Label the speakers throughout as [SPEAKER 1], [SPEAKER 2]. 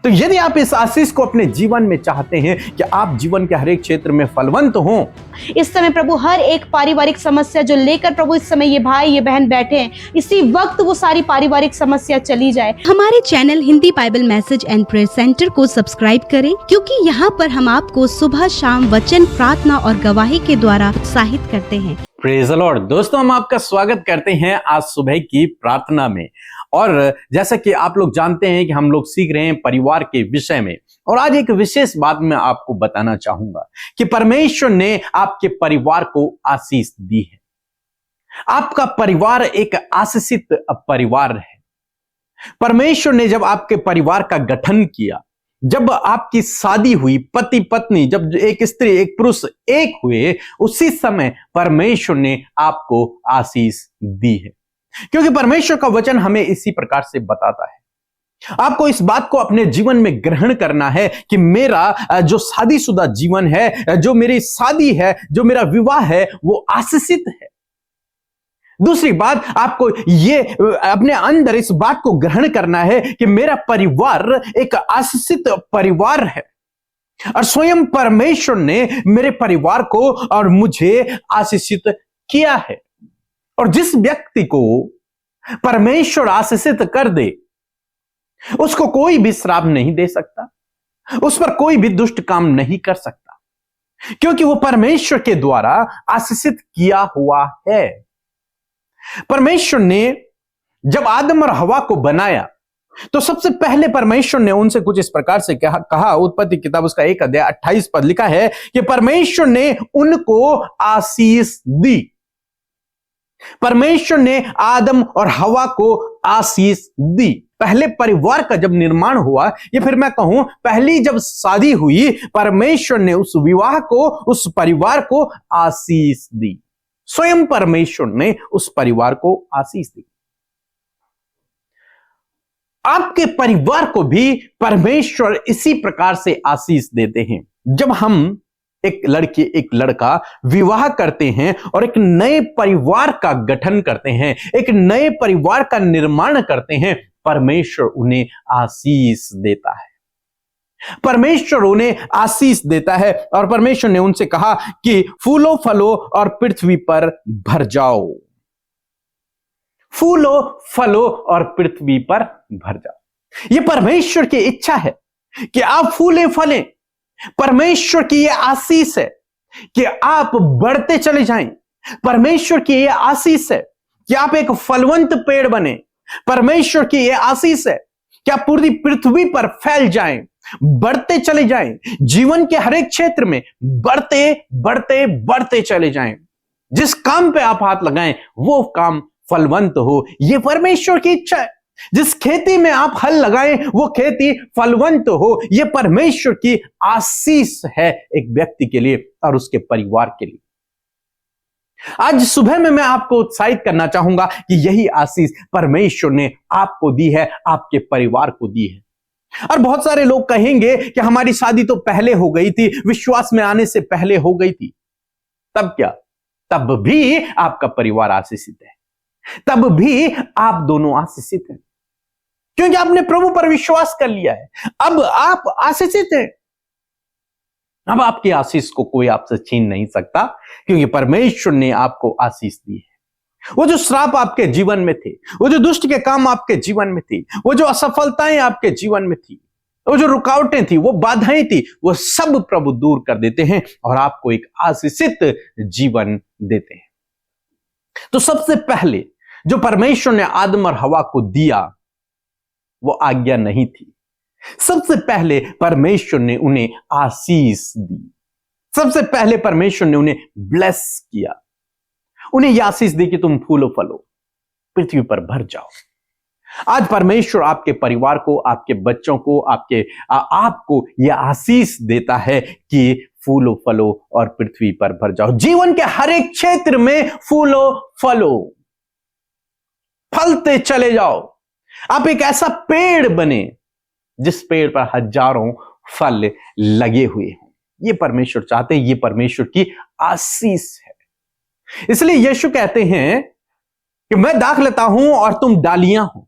[SPEAKER 1] तो यदि आप इस आशीष को अपने जीवन में चाहते हैं कि आप जीवन के हर एक क्षेत्र में फलवंत हों,
[SPEAKER 2] इस समय प्रभु हर एक पारिवारिक समस्या जो लेकर प्रभु इस समय ये भाई ये बहन बैठे हैं, इसी वक्त वो सारी पारिवारिक समस्या चली जाए।
[SPEAKER 3] हमारे channel Hindi Bible message and prayer centre को सब्सक्राइब करें, क्योंकि यहाँ पर हम आपको सुबह शाम वचन, प्रार्थना और गवाही के द्वारा उत्साहित करते हैं।
[SPEAKER 1] Praise the Lord. दोस्तों, हम आपका स्वागत करते हैं आज सुबह की प्रार्थना में। और जैसा कि आप लोग जानते हैं कि हम लोग सीख रहे हैं परिवार के विषय में, और आज एक विशेष बात मैं आपको बताना चाहूंगा कि परमेश्वर ने आपके परिवार को आशीष दी है। आपका परिवार एक आशीषित परिवार है। परमेश्वर ने जब आपके परिवार का गठन किया, जब आपकी शादी हुई, पति पत्नी, जब एक स्त्री एक पुरुष एक हुए, उसी समय परमेश्वर ने आपको आशीष दी है। क्योंकि परमेश्वर का वचन हमें इसी प्रकार से बताता है। आपको इस बात को अपने जीवन में ग्रहण करना है कि मेरा जो शादीशुदा जीवन है, जो मेरी शादी है, जो मेरा विवाह है, वो आशीषित है। दूसरी बात, आपको ये अपने अंदर इस बात को ग्रहण करना है कि मेरा परिवार एक आशीषित परिवार है, और स्वयं परमेश्वर ने मेरे परिवार को और मुझे आशीषित किया है। और जिस व्यक्ति को परमेश्वर आशीषित कर दे, उसको कोई भी श्राप नहीं दे सकता, उस पर कोई भी दुष्ट काम नहीं कर सकता, क्योंकि वो परमेश्वर के द्वारा आशीषित किया हुआ है। परमेश्वर ने जब आदम और हवा को बनाया, तो सबसे पहले परमेश्वर ने उनसे कुछ इस प्रकार से कहा। उत्पत्ति किताब उसका 1 अध्याय 28 पद लिखा है कि परमेश्वर ने उनको आशीष दी। परमेश्वर ने आदम और हवा को आशीष दी। पहले परिवार का जब निर्माण हुआ, या फिर मैं कहूं पहली जब शादी हुई, परमेश्वर ने उस विवाह को, उस परिवार को आशीष दी। स्वयं परमेश्वर ने उस परिवार को आशीष दी। आपके परिवार को भी परमेश्वर इसी प्रकार से आशीष देते हैं। जब हम एक लड़की एक लड़का विवाह करते हैं और एक नए परिवार का गठन करते हैं, एक नए परिवार का निर्माण करते हैं, परमेश्वर उन्हें आशीष देता है। परमेश्वर उन्हें आशीष देता है, और परमेश्वर ने उनसे कहा कि फूलो फलो और पृथ्वी पर भर जाओ। फूलो फलो और पृथ्वी पर भर जाओ। यह परमेश्वर की इच्छा है कि आप फूले फलें। परमेश्वर की यह आशीष है कि आप बढ़ते चले जाएं। परमेश्वर की यह आशीष है कि आप एक फलवंत पेड़ बने। परमेश्वर की यह आशीष है कि आप पूरी पृथ्वी पर फैल जाएं, बढ़ते चले जाएं, जीवन के हर एक क्षेत्र में बढ़ते बढ़ते बढ़ते चले जाएं। जिस काम पे आप हाथ लगाएं वो काम फलवंत हो, यह परमेश्वर की इच्छा है। जिस खेती में आप हल लगाएं वो खेती फलवंत हो, यह परमेश्वर की आशीष है एक व्यक्ति के लिए और उसके परिवार के लिए। आज सुबह में मैं आपको उत्साहित करना चाहूंगा कि यही आशीष परमेश्वर ने आपको दी है, आपके परिवार को दी है। और बहुत सारे लोग कहेंगे कि हमारी शादी तो पहले हो गई थी, विश्वास में आने से पहले हो गई थी। तब क्या? तब भी आपका परिवार आशीषित है, तब भी आप दोनों आशीषित हैं, क्योंकि आपने प्रभु पर विश्वास कर लिया है। अब आप आशीषित हैं। अब आपकी आशीष को कोई आपसे छीन नहीं सकता, क्योंकि परमेश्वर ने आपको आशीष दी है। वो जो श्राप आपके जीवन में थे, वो जो दुष्ट के काम आपके जीवन में थी, वो जो असफलताएं आपके जीवन में थी, वो जो रुकावटें थी, वो बाधाएं थी, वो सब प्रभु दूर कर देते हैं और आपको एक आशीषित जीवन देते हैं। तो सबसे पहले जो परमेश्वर ने आदम और हवा को दिया वो आज्ञा नहीं थी। सबसे पहले परमेश्वर ने उन्हें आशीष दी। सबसे पहले परमेश्वर ने उन्हें ब्लेस किया, उन्हें यह आशीष दी कि तुम फूलो फलो, पृथ्वी पर भर जाओ। आज परमेश्वर आपके परिवार को, आपके बच्चों को, आपको यह आशीष देता है कि फूलो फलो और पृथ्वी पर भर जाओ। जीवन के हर एक क्षेत्र में फूलो फलो, फलते चले जाओ। आप एक ऐसा पेड़ बने जिस पेड़ पर हजारों फल लगे हुए हों। यह परमेश्वर चाहते हैं, यह परमेश्वर की आशीष है। इसलिए यीशु कहते हैं कि मैं दाख लेता हूं और तुम डालियां हो।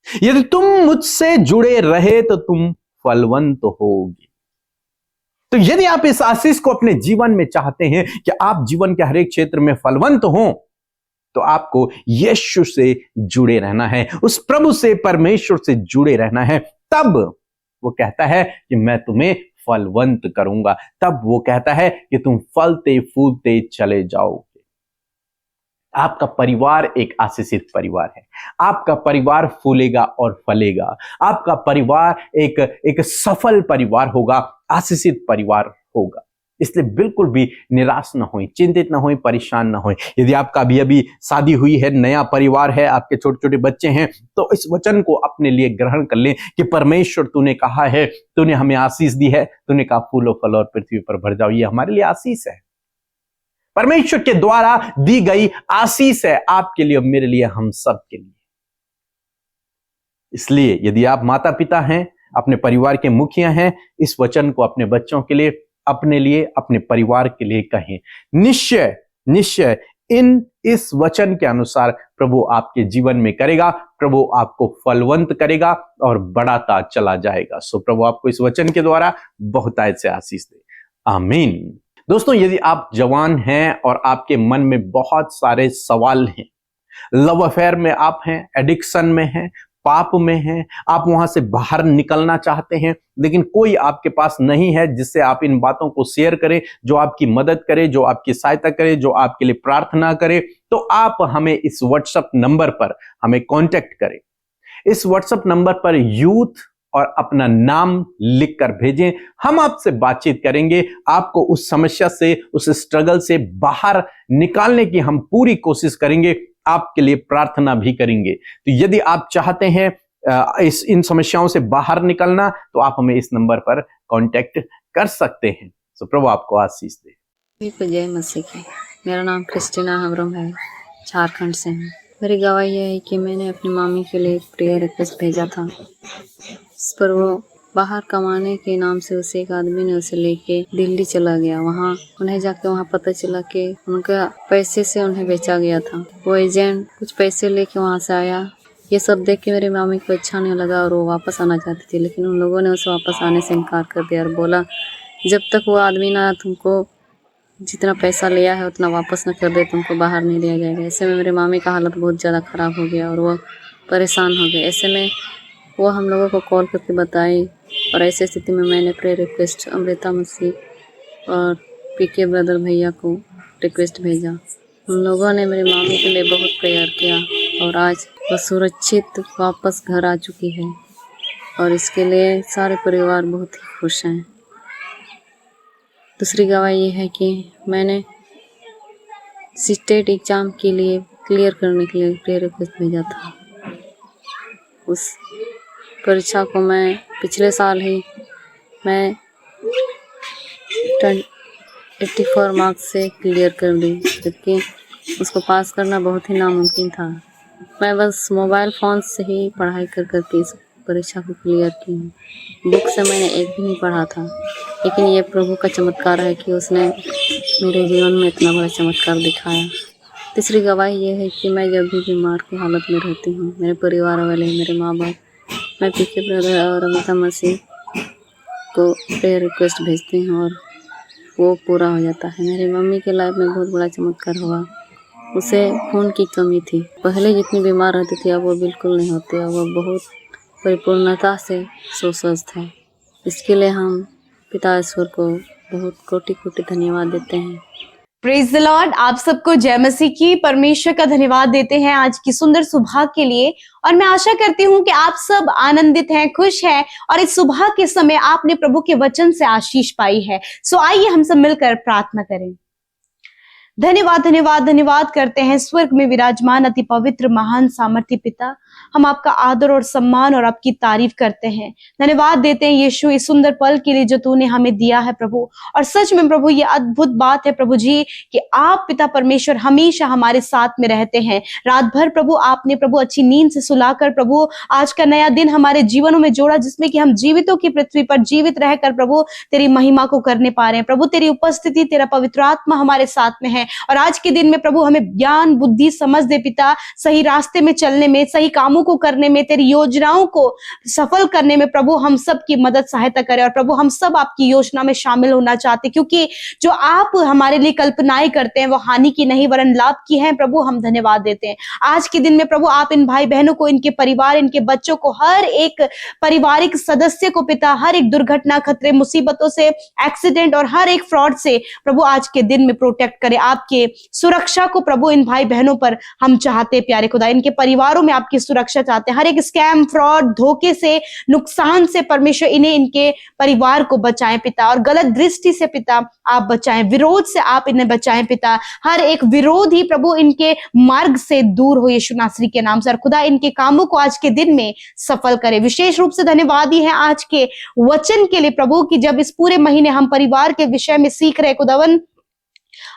[SPEAKER 1] यदि तुम मुझसे जुड़े रहे तो तुम फलवंत होगी। तो यदि आप इस आशीष को अपने जीवन में चाहते हैं कि आप जीवन के हर एक क्षेत्र में फलवंत हों, तो आपको यीशु से जुड़े रहना है, उस प्रभु से, परमेश्वर से जुड़े रहना है। तब वो कहता है कि मैं तुम्हें फलवंत करूंगा। तब वो कहता है कि तुम फलते फूलते चले जाओगे। आपका परिवार एक आशीषित परिवार है। आपका परिवार फूलेगा और फलेगा। आपका परिवार एक सफल परिवार होगा, आशीषित परिवार होगा। इसलिए बिल्कुल भी निराश ना होएं, चिंतित ना होएं, परेशान ना होएं। यदि आपका अभी शादी हुई है, नया परिवार है, आपके छोटे छोटे बच्चे हैं, तो इस वचन को अपने लिए ग्रहण कर लें कि परमेश्वर तूने कहा है, तूने हमें आशीष दी है, तूने कहा फूलो फल और पृथ्वी पर भर जाओ। ये हमारे लिए आशीष है, परमेश्वर के द्वारा दी गई आशीष है, आपके लिए और मेरे लिए, हम सब के लिए। इसलिए यदि आप माता पिता हैं, अपने परिवार के मुखिया हैं, इस वचन को अपने बच्चों के लिए, अपने लिए, अपने परिवार के लिए कहें। निश्चय निश्चय इस वचन के अनुसार प्रभु आपके जीवन में करेगा, प्रभु आपको फलवंत करेगा और बढ़ाता चला जाएगा। सो प्रभु आपको इस वचन के द्वारा बहुतायत से आशीष दे। आमीन। दोस्तों, यदि आप जवान हैं और आपके मन में बहुत सारे सवाल हैं, लव अफेयर में आप हैं, एडिक्शन में हैं, पाप में हैं, आप वहां से बाहर निकलना चाहते हैं, लेकिन कोई आपके पास नहीं है जिससे आप इन बातों को शेयर करें, जो आपकी मदद करे, जो आपकी सहायता करे, जो आपके लिए प्रार्थना करे, तो आप हमें इस व्हाट्सएप नंबर पर हमें कांटेक्ट करें। इस व्हाट्सएप नंबर पर यूथ और अपना नाम लिखकर भेजें। हम आपसे बातचीत करेंगे, आपको उस समस्या से, उस स्ट्रगल से बाहर निकालने की हम पूरी कोशिश करेंगे, आपके लिए प्रार्थना भी करेंगे। तो यदि आप चाहते हैं इन समस्याओं से बाहर निकलना, तो आप हमें इस नंबर पर कांटेक्ट कर सकते हैं। तो प्रभु आपको आशीष दे।
[SPEAKER 4] जय मसीह की। मेरा नाम क्रिस्टीना हमरम है, झारखंड से हूँ। मेरी गवाही यह है कि मैंने अपनी मामी के लिए एक प्रेयर रिक्वेस्ट भेजा था, इस पर वो बाहर कमाने के नाम से उसे एक आदमी ने उसे लेके दिल्ली चला गया। वहाँ उन्हें जाके वहाँ पता चला कि उनका पैसे से उन्हें बेचा गया था। वो एजेंट कुछ पैसे लेके वहाँ से आया। ये सब देख के मेरी मामी को अच्छा नहीं लगा और वो वापस आना चाहती थी, लेकिन उन लोगों ने उसे वापस आने से इनकार कर दिया और बोला जब तक वो आदमी ना तुमको जितना पैसा लिया है उतना वापस न कर दे, तुमको बाहर नहीं दिया जाएगा। ऐसे में मेरी मामी का हालत बहुत ज़्यादा ख़राब हो गया और वो परेशान हो गए। ऐसे में वो हम लोगों को कॉल करके बताई और ऐसी स्थिति में मैंने प्रेयर रिक्वेस्ट अमृता मसीह और पीके ब्रदर भैया को रिक्वेस्ट भेजा। उन लोगों ने मेरी मामी के लिए बहुत प्रेयर किया और आज वो सुरक्षित वापस घर आ चुकी है और इसके लिए सारे परिवार बहुत ही खुश हैं। दूसरी गवाही ये है कि मैंने स्टेट एग्ज़ाम के लिए क्लियर करने के लिए प्रेयर रिक्वेस्ट भेजा था। उस परीक्षा को मैं पिछले साल ही मैं 84 मार्क्स से क्लियर कर दी, जबकि उसको पास करना बहुत ही नामुमकिन था। मैं बस मोबाइल फ़ोन से ही पढ़ाई कर करके इस परीक्षा को क्लियर की हूँ। बुक से मैंने एक भी नहीं पढ़ा था, लेकिन ये प्रभु का चमत्कार है कि उसने मेरे जीवन में इतना बड़ा चमत्कार दिखाया। तीसरी गवाही ये है कि मैं जब भी बीमार की हालत में रहती हूँ, मेरे परिवार वाले, मेरे माँ बाप, मैं पीके ब्रदर और अमृता मसीह को प्रेयर रिक्वेस्ट भेजती हूँ और वो पूरा हो जाता है। मेरी मम्मी के लाइफ में बहुत बड़ा चमत्कार हुआ। उसे खून की कमी थी, पहले जितनी बीमार रहती थी अब वो बिल्कुल नहीं होती है। वो बहुत परिपूर्णता से सुस्वस्थ है। इसके लिए हम पिता ईश्वर को बहुत कोटि कोटि धन्यवाद देते हैं।
[SPEAKER 2] Praise the Lord. आप सबको जय मसीह की। परमेश्वर का धन्यवाद देते हैं आज की सुंदर सुबह के लिए और मैं आशा करती हूँ कि आप सब आनंदित हैं, खुश हैं और इस सुबह के समय आपने प्रभु के वचन से आशीष पाई है। सो आइए हम सब मिलकर प्रार्थना करें। धन्यवाद धन्यवाद धन्यवाद करते हैं स्वर्ग में विराजमान अति पवित्र महान सामर्थ्य पिता। हम आपका आदर और सम्मान और आपकी तारीफ करते हैं। धन्यवाद देते हैं यीशु इस सुंदर पल के लिए जो तूने हमें दिया है प्रभु। और सच में प्रभु ये अद्भुत बात है प्रभु जी कि आप पिता परमेश्वर हमेशा हमारे साथ में रहते हैं। रात भर प्रभु आपने प्रभु अच्छी नींद से सुलाकर प्रभु आज का नया दिन हमारे जीवनों में जोड़ा, जिसमें कि हम जीवितों की पृथ्वी पर जीवित रहकर प्रभु तेरी महिमा को करने पा रहे हैं। प्रभु तेरी उपस्थिति, तेरा पवित्र आत्मा हमारे साथ में है और आज के दिन में प्रभु हमें ज्ञान, बुद्धि, समझ दे पिता, सही रास्ते में चलने में, सही कामों कामों को करने में, तेरी योजनाओं को सफल करने में प्रभु हम सब की मदद सहायता करें। और प्रभु हम सब आपकी योजना में शामिल होना चाहते हैं, क्योंकि जो आप हमारे लिए कल्पनाएं करते हैं वो हानि की नहीं वरन लाभ की हैं। प्रभु हम धन्यवाद देते हैं आज के दिन में। प्रभु आप इन भाई बहनों को, इनके परिवार, इनके बच्चों को, हर एक पारिवारिक सदस्य को पिता, हर एक दुर्घटना, खतरे, मुसीबतों से, एक्सीडेंट और हर एक फ्रॉड से प्रभु आज के दिन में प्रोटेक्ट करें। आपके सुरक्षा को प्रभु इन भाई बहनों पर हम चाहते हैं प्यारे खुदा। इनके परिवारों में आपकी सुरक्षा चाहते हैं। हर एक स्कैम, फ्रॉड, धोखे से, नुकसान से परमेश्वर इन्हें, इनके परिवार को बचाएं पिता। और गलत दृष्टि से पिता आप बचाएं, विरोध से आप इन्हें बचाएं पिता। हर एक विरोध ही प्रभु इनके मार्ग से दूर हो यीशु नासरी के नाम से। और खुदा इनके कामों को आज के दिन में सफल करे। विशेष रूप से धन्यवाद ही है आज के वचन के लिए प्रभु, कि जब इस पूरे महीने हम परिवार के विषय में सीख रहे खुदावन,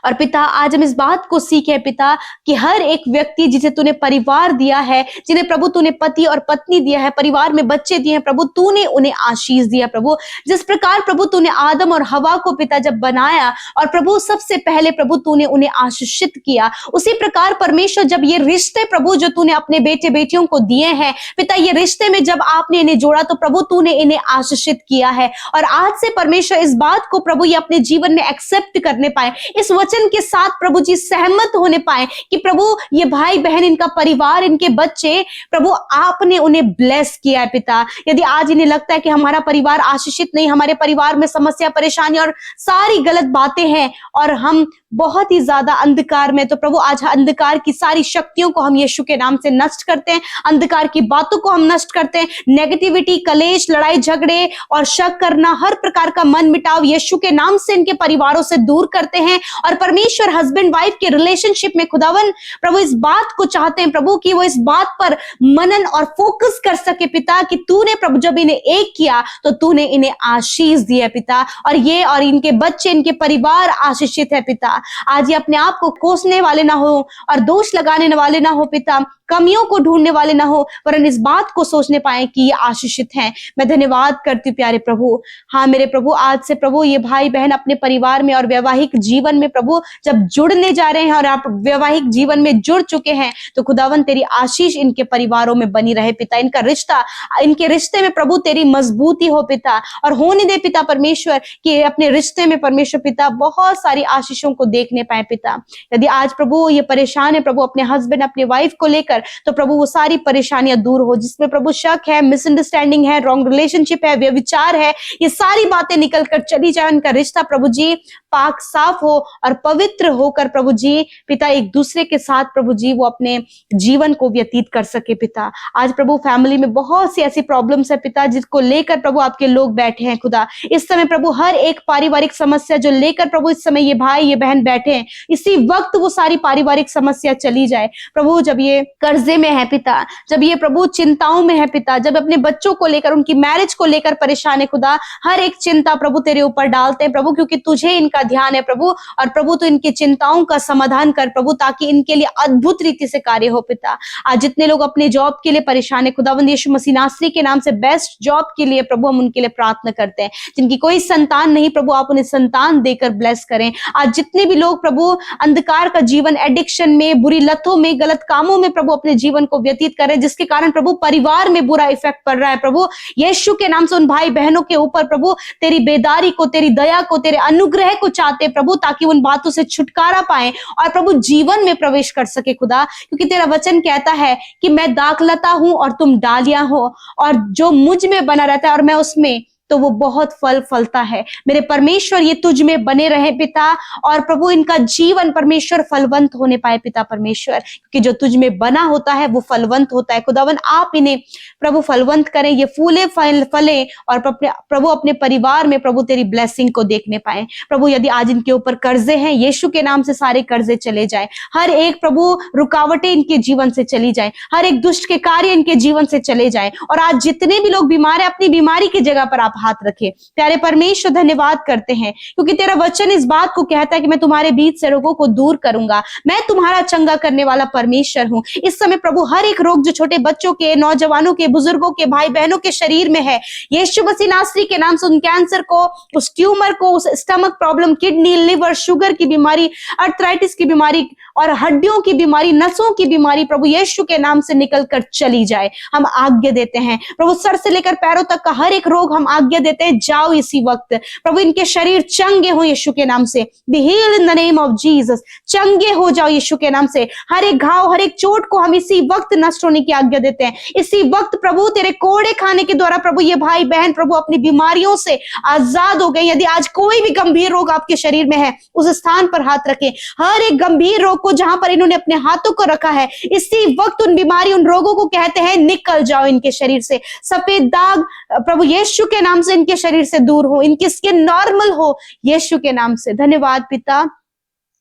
[SPEAKER 2] और पिता आज हम इस बात को सीखे पिता कि हर एक व्यक्ति जिसे तूने परिवार दिया है, जिन्हें प्रभु तूने पति और पत्नी दिया है, परिवार में बच्चे दिए हैं प्रभु, तूने उन्हें आशीष दिया प्रभु। जिस प्रकार प्रभु तूने आदम और हवा को पिता जब बनाया और प्रभु सबसे पहले प्रभु तूने उन्हें आशीषित किया, उसी प्रकार परमेश्वर जब ये रिश्ते प्रभु जो तूने अपने बेटे बेटियों को दिए हैं पिता, ये रिश्ते में जब आपने इन्हें जोड़ा तो प्रभु तूने इन्हें आशीषित किया है। और आज से परमेश्वर इस बात को प्रभु ये अपने जीवन में एक्सेप्ट करने पाए, इस वचन के साथ प्रभु जी सहमत होने पाए कि प्रभु ये भाई बहन, इनका परिवार, इनके बच्चे प्रभु आपने उन्हें ब्लेस किया है पिता। यदि आज इन्हें लगता है कि हमारा परिवार आशीषित नहीं, हमारे परिवार में समस्या, परेशानी और सारी गलत बातें हैं और हम बहुत ही ज्यादा अंधकार में, तो प्रभु आज अंधकार की सारी शक्तियों को हम यीशु के नाम से नष्ट करते हैं, अंधकार की बातों को हम नष्ट करते हैं। नेगेटिविटी, कलेश, लड़ाई झगड़े और शक करना, हर प्रकार का मन मिटाव यीशु के नाम से इनके परिवारों से दूर करते हैं। और परमेश्वर हस्बैंड वाइफ के रिलेशनशिप में खुदावन प्रभु इस बात को चाहते हैं प्रभु कि वो इस बात पर मनन और फोकस कर सके पिता कि तूने प्रभु जब इन्हें एक किया तो तूने इन्हें आशीष दिया पिता, और ये और इनके बच्चे, इनके परिवार आशीषित है पिता। आज ये अपने आप को कोसने वाले ना हो और दोष लगाने वाले ना हो पिता, कमियों को ढूंढने वाले ना हो, वरन इस बात को सोचने पाए कि ये आशीषित हैं। मैं धन्यवाद करती हूँ प्यारे प्रभु। हाँ मेरे प्रभु, आज से प्रभु ये भाई बहन अपने परिवार में और वैवाहिक जीवन में प्रभु जब जुड़ने जा रहे हैं और आप वैवाहिक जीवन में जुड़ चुके हैं तो खुदावन तेरी आशीष इनके परिवारों में बनी रहे पिता। इनका रिश्ता, इनके रिश्ते में प्रभु तेरी मजबूती हो पिता, और होने दे पिता परमेश्वर कि अपने रिश्ते में परमेश्वर पिता बहुत सारी आशीषों को देखने पाए पिता। यदि आज प्रभु ये परेशान है प्रभु अपने हस्बैंड, अपने वाइफ को लेकर, तो प्रभु वो सारी परेशानियां दूर हो, जिसमें प्रभु शक है, मिसअंडरस्टैंडिंग है, रॉन्ग रिलेशनशिप है, व्यभिचार है, ये सारी बातें निकल कर चली जाए। उनका रिश्ता प्रभु जी पाक साफ हो और पवित्र होकर प्रभु जी पिता एक दूसरे के साथ प्रभु जी वो अपने जीवन को व्यतीत कर सके पिता। आज प्रभु फैमिली में बहुत सी ऐसी प्रॉब्लम्स है पिता जिसको लेकर प्रभु आपके लोग बैठे हैं खुदा। इस समय प्रभु हर एक पारिवारिक समस्या जो लेकर प्रभु इस समय ये भाई ये बहन बैठे हैं, इसी वक्त वो सारी पारिवारिक समस्या चली जाए प्रभु। जब ये कर्जे में है पिता, जब ये प्रभु चिंताओं में है पिता, जब अपने बच्चों को लेकर, उनकी मैरिज को लेकर परेशान है खुदा, हर एक चिंता प्रभु तेरे ऊपर डालते हैं प्रभु, क्योंकि तुझे इनका ध्यान है प्रभु। और प्रभु तो इनकी चिंताओं का समाधान कर प्रभु, ताकि इनके लिए अद्भुत रीति से कार्य हो पिता। आज जितने लोग अपने जॉब के लिए परेशान है खुदावंद यीशु मसीह नासरी के नाम से बेस्ट जॉब के लिए प्रभु हम उनके लिए प्रार्थना करते हैं। जिनकी कोई संतान नहीं प्रभु आप उन्हें संतान देकर ब्लेस करें। आज जितने भी लोग प्रभु अंधकार का जीवन, एडिक्शन में, बुरी लतों में, गलत कामों में प्रभु अपने जीवन को व्यतीत करें, जिसके कारण प्रभु परिवार में बुरा इफेक्ट पड़ रहा है प्रभु, यीशु के नाम से उन भाई बहनों के ऊपर प्रभु तेरी बेदारी को, तेरी दया को, तेरे अनुग्रह को चाहते प्रभु, ताकि उन बातों से छुटकारा पाए और प्रभु जीवन में प्रवेश कर सके खुदा। क्योंकि तेरा वचन कहता है कि मैं दाखलता हूं और तुम डालियां हो, और जो मुझ में बना रहता है और मैं उसमें, तो वो बहुत फल फलता है। मेरे परमेश्वर ये तुझ में बने रहे पिता, और प्रभु इनका जीवन परमेश्वर फलवंत होने पाए पिता परमेश्वर, क्योंकि जो तुझ में बना होता है वो फलवंत होता है खुदावन। आप इन्हें प्रभु फलवंत करें, ये फूले फले और प्रभु अपने परिवार में प्रभु तेरी ब्लेसिंग को देखने पाए प्रभु। यदि आज इनके ऊपर कर्जे हैं, यीशु के नाम से सारे कर्जे चले जाए, हर एक प्रभु रुकावटें इनके जीवन से चली जाए, हर एक दुष्ट के कार्य इनके जीवन से चले जाए। और आज जितने भी लोग बीमार है अपनी बीमारी की जगह पर आप हाथ रखे। प्यारे परमेश्वर धन्यवाद करते हैं क्योंकि तेरा वचन इस बात को कहता है कि मैं तुम्हारे बीच से रोगों को दूर करूंगा, मैं तुम्हारा चंगा करने वाला परमेश्वर हूं। इस समय प्रभु हर एक रोग जो छोटे बच्चों के, नौजवानों के, बुजुर्गों के, भाई बहनों के शरीर में है, यीशु मसीह नासरी के नाम से उन कैंसर को, उस ट्यूमर को, उस stomach problem, kidney, liver, sugar की बीमारी, अर्थराइटिस की बीमारी और हड्डियों की बीमारी, नसों की बीमारी प्रभु यीशु के नाम से निकल कर चली जाए। हम आज्ञा देते हैं प्रभु, सर से लेकर पैरों तक का हर एक रोग हम आज्ञा देते हैं, जाओ इसी वक्त प्रभु, इनके शरीर चंगे हो यीशु के नाम से। Be healed in the name of Jesus, चंगे हो जाओ यीशु के नाम से। हर एक घाव, हर एक चोट को हम इसी वक्त नष्ट होने की आज्ञा देते हैं। इसी वक्त प्रभु तेरे कोड़े खाने के द्वारा प्रभु ये भाई बहन प्रभु अपनी बीमारियों से आजाद हो गए। यदि आज कोई भी गंभीर रोग आपके शरीर में है, उस स्थान पर हाथ रखें। हर एक गंभीर रोग को जहां पर इन्होंने अपने हाथों को रखा है, इसी वक्त उन बीमारी, उन रोगों को कहते हैं निकल जाओ इनके शरीर से। सफेद दाग प्रभु यीशु के नाम से इनके शरीर से दूर हो, इनकी स्किन नॉर्मल हो यीशु के नाम से। धन्यवाद पिता,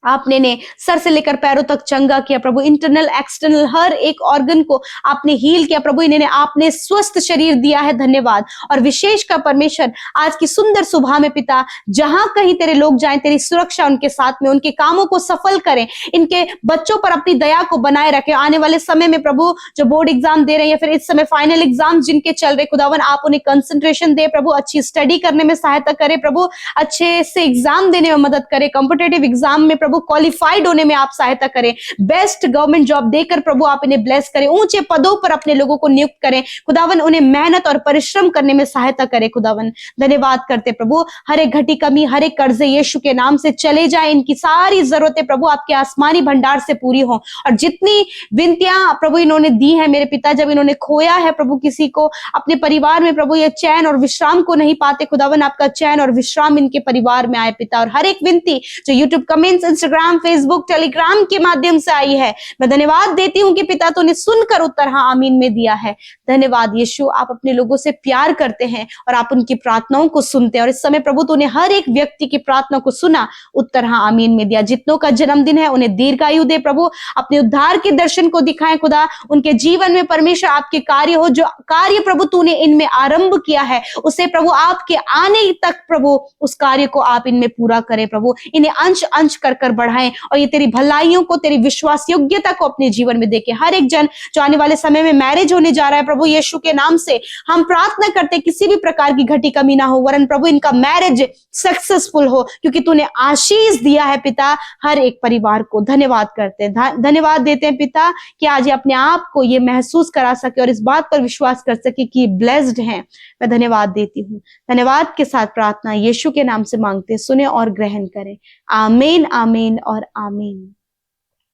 [SPEAKER 2] आपने ने सर से लेकर पैरों तक चंगा किया प्रभु, इंटरनल एक्सटर्नल हर एक ऑर्गन को आपने हील किया प्रभु, इन्हें आपने स्वस्थ शरीर दिया है। धन्यवाद। और विशेष का परमेश्वर आज की सुंदर सुबह में पिता, जहां कहीं तेरे लोग जाएं, तेरी सुरक्षा उनके साथ में, उनके कामों को सफल करें, इनके बच्चों पर अपनी दया को बनाए रखें। आने वाले समय में प्रभु जो बोर्ड एग्जाम दे रहे हैं या फिर इस समय फाइनल एग्जाम जिनके चल रहे, खुदावन आप उन्हें कंसंट्रेशन दे प्रभु, अच्छी स्टडी करने में सहायता करे प्रभु, अच्छे से एग्जाम देने में मदद करे, कॉम्पिटेटिव एग्जाम में प्रभु क्वालिफाइड होने में आप सहायता करें, बेस्ट गवर्नमेंट जॉब देकर प्रभु आप इन्हें ब्लेस करें, ऊंचे पदों पर अपने लोगों को नियुक्त करें खुदावन, उन्हें मेहनत और परिश्रम करने में सहायता करें खुदावन। धन्यवाद करते प्रभु, हर एक घटी कमी, हर एक कर्जे यीशु के नाम से चले जाए, इनकी सारी जरूरतें प्रभु आपके आसमानी भंडार से पूरी हो। और जितनी विनतियां प्रभु इन्होंने दी है मेरे पिता, जब इन्होंने खोया है प्रभु किसी को अपने परिवार में प्रभु, ये चैन और विश्राम को नहीं पाते खुदावन, आपका चैन और विश्राम इनके परिवार में आए पिता। और हर एक विनती जो YouTube comments, Instagram, Facebook, Telegram के माध्यम से आई है, मैं धन्यवाद देती हूँ कि पिता तूने सुनकर उत्तर हाँ आमीन में दिया है। धन्यवाद यीशु, आप अपने लोगों से प्यार करते हैं और आप उनकी प्रार्थनाओं को सुनते हैं। और इस समय प्रभु तूने हर एक व्यक्ति की प्रार्थना को सुना, उत्तर हाँ आमीन में दिया। जितनों का जन्मदिन है उन्हें दीर्घायु दे प्रभु, अपने उद्धार के दर्शन को दिखाएं खुदा, उनके जीवन में परमेश्वर आपके कार्य हो, जो कार्य प्रभु तूने इनमें आरंभ किया है उसे प्रभु आपके आने तक प्रभु उस कार्य को आप इनमें पूरा करें प्रभु, इन्हें अंश अंश कर कर बढ़ाएं और ये तेरी भलाइयों को, तेरी विश्वास योग्यता को अपने जीवन में देखे। हर एक जन जो आने वाले समय में मैरिज होने जा रहा है प्रभु यीशु के नाम से हम प्रार्थना करते किसी भी प्रकार की घटी कमी ना हो, वरन प्रभु इनका मैरिज सक्सेसफुल हो, क्योंकि तूने आशीष दिया है पिता हर एक परिवार को। धन्यवाद करते हैं, धन्यवाद देते हैं पिता कि आज ये अपने आप को ये महसूस करा सके और इस बात पर विश्वास कर सके कि ब्लेस्ड हैं। मैं धन्यवाद देती हूँ। धन्यवाद के साथ प्रार्थना यीशु के नाम से मांगते, सुने और ग्रहण करें। आमीन, आमीन और आमीन।